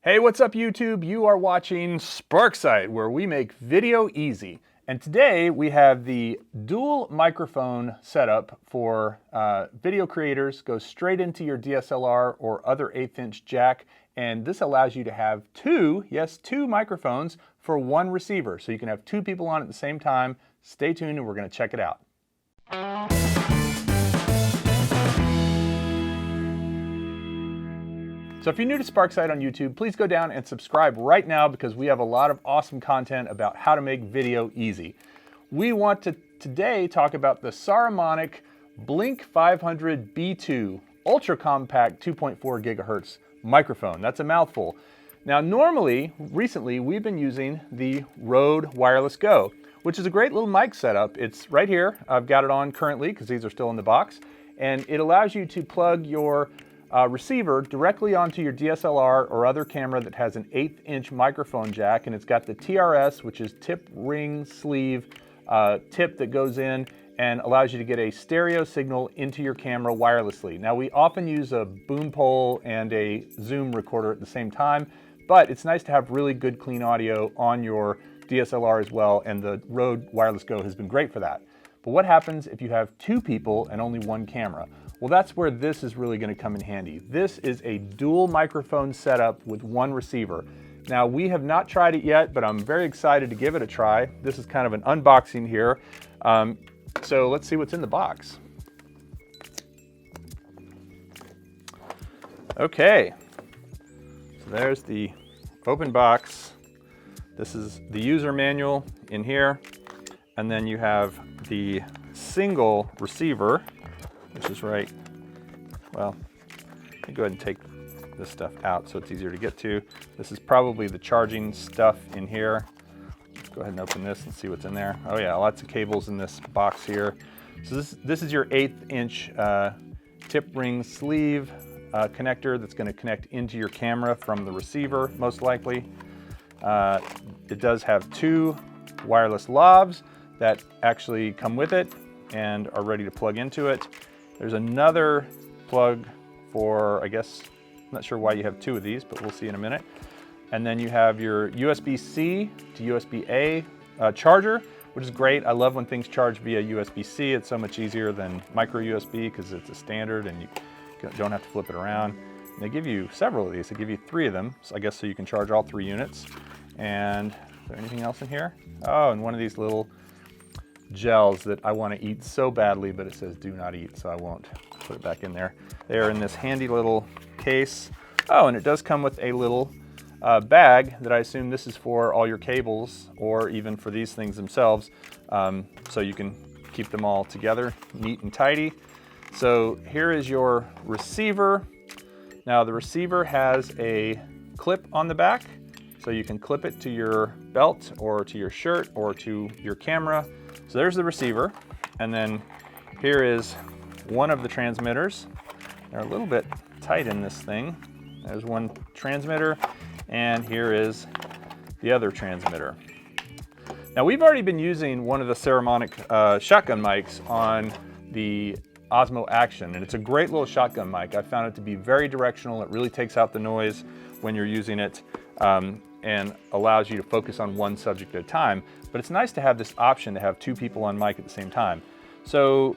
Hey, what's up YouTube? You are watching Sparksight, where we make video easy. And today we have the dual microphone setup for video creators. Goes straight into your DSLR or other 1/8 inch jack. And this allows you to have two microphones for one receiver. So you can have two people on at the same time. Stay tuned and we're gonna check it out. So if you're new to Sparksight on YouTube, please go down and subscribe right now because we have a lot of awesome content about how to make video easy. We want to today talk about the Saramonic Blink 500 B2 ultra compact 2.4 gigahertz microphone. That's a mouthful. Now recently we've been using the Rode Wireless Go, which is a great little mic setup. It's right here. I've got it on currently because these are still in the box, and it allows you to plug your receiver directly onto your DSLR or other camera that has an 1/8 inch microphone jack, and it's got the TRS, which is tip ring sleeve tip that goes in and allows you to get a stereo signal into your camera wirelessly. Now we often use a boom pole and a zoom recorder at the same time, but it's nice to have really good clean audio on your DSLR as well, and the Rode Wireless Go has been great for that. But what happens if you have two people and only one camera? Well, that's where this is really going to come in handy. This is a dual microphone setup with one receiver. Now, we have not tried it yet, but I'm very excited to give it a try. This is kind of an unboxing here. So let's see what's in the box. Okay, so there's the open box. This is the user manual in here. And then you have the single receiver, which is right, well, let me go ahead and take this stuff out so it's easier to get to. This is probably the charging stuff in here. Let's go ahead and open this and see what's in there. Oh yeah, lots of cables in this box here. So this is your 1/8 inch tip ring sleeve connector that's gonna connect into your camera from the receiver, most likely. It does have two wireless lavs that actually come with it and are ready to plug into it. There's another plug for, I guess, I'm not sure why you have two of these, but we'll see in a minute. And then you have your USB-C to USB-A charger, which is great. I love when things charge via USB-C. It's so much easier than micro USB because it's a standard and you don't have to flip it around. And they give you several of these. They give you 3 of them, so I guess so you can charge all 3 units. And is there anything else in here? Oh, and one of these little gels that I want to eat so badly, but it says do not eat, so I won't put it back in there. They are in this handy little case. Oh, and it does come with a little bag that I assume this is for all your cables or even for these things themselves, so you can keep them all together neat and tidy. So here is your receiver. Now the receiver has a clip on the back, so you can clip it to your belt or to your shirt or to your camera. So there's the receiver, and then here is one of the transmitters. They're a little bit tight in this thing. There's one transmitter, and here is the other transmitter. Now we've already been using one of the Saramonic shotgun mics on the Osmo Action, and it's a great little shotgun mic. I found it to be very directional. It really takes out the noise when you're using it, and allows you to focus on one subject at a time. But it's nice to have this option to have two people on mic at the same time. So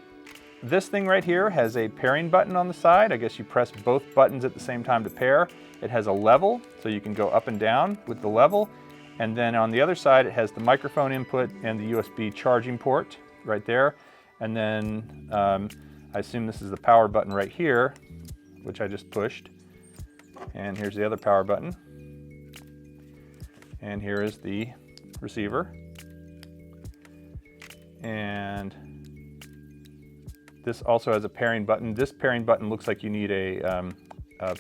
this thing right here has a pairing button on the side. I guess you press both buttons at the same time to pair. It has a level, so you can go up and down with the level. And then on the other side, it has the microphone input and the USB charging port right there. And then I assume this is the power button right here, which I just pushed. And here's the other power button. And here is the receiver. And this also has a pairing button. This pairing button looks like you need a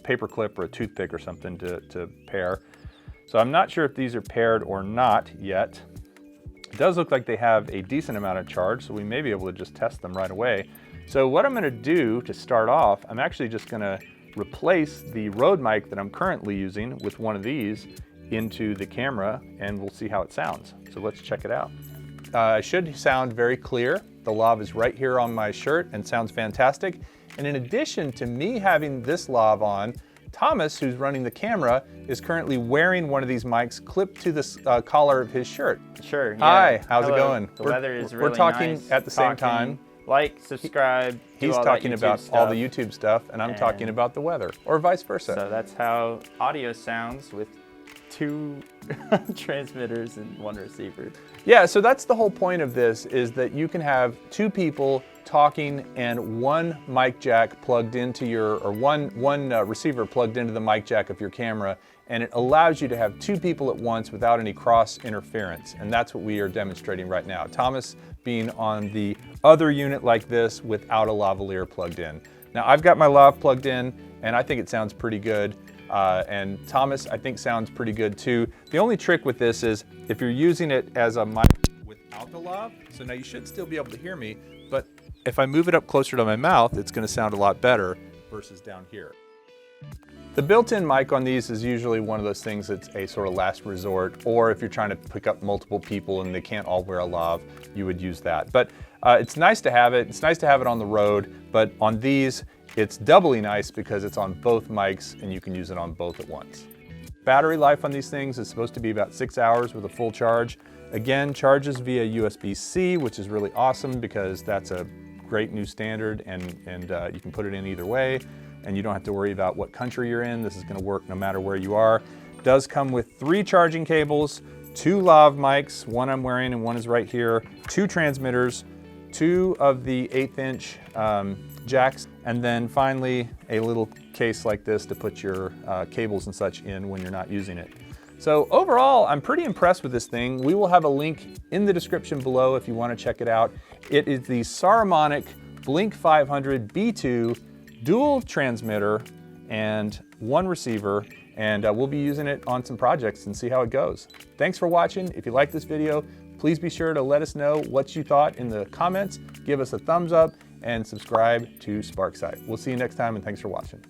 paper clip or a toothpick or something to pair. So I'm not sure if these are paired or not yet. It does look like they have a decent amount of charge, so we may be able to just test them right away. So what I'm gonna do to start off, I'm actually just gonna replace the Rode mic that I'm currently using with one of these into the camera, and we'll see how it sounds. So let's check it out. It should sound very clear. The lav is right here on my shirt and sounds fantastic. And in addition to me having this lav on, Thomas, who's running the camera, is currently wearing one of these mics clipped to the collar of his shirt. Sure. Yeah. Hi, how's Hello. it going? The weather is really We're talking nice. at the same time. Like, subscribe. He's talking about all the YouTube stuff, and I'm talking about the weather, or vice versa. So that's how audio sounds with 2 transmitters and 1 receiver. Yeah, so that's the whole point of this, is that you can have 2 people talking and 1 mic jack plugged into your, or one receiver plugged into the mic jack of your camera, and it allows you to have 2 people at once without any cross interference, and that's what we are demonstrating right now. Thomas being on the other unit like this without a lavalier plugged in. Now I've got my lav plugged in, and I think it sounds pretty good. And Thomas, I think, sounds pretty good too. The only trick with this is if you're using it as a mic without the lav, so now you should still be able to hear me, but if I move it up closer to my mouth, it's going to sound a lot better versus down here. The built-in mic on these is usually one of those things that's a sort of last resort, or if you're trying to pick up multiple people and they can't all wear a lav, you would use that. But it's nice to have it. It's nice to have it on the road, but on these, it's doubly nice because it's on both mics and you can use it on both at once. Battery life on these things is supposed to be about 6 hours with a full charge. Again, charges via USB-C, which is really awesome because that's a great new standard, and you can put it in either way, and you don't have to worry about what country you're in. This is going to work no matter where you are. It does come with 3 charging cables, 2 lav mics, 1 I'm wearing and 1 is right here, 2 transmitters, 2 of the 1/8 inch jacks, and then finally a little case like this to put your cables and such in when you're not using it. So overall, I'm pretty impressed with this thing. We will have a link in the description below if you want to check it out. It is the Saramonic Blink 500 B2 dual transmitter and 1 receiver, and we'll be using it on some projects and see how it goes. Thanks for watching. If you like this video, please be sure to let us know what you thought in the comments, give us a thumbs up, and subscribe to Sparksight. We'll see you next time, and thanks for watching.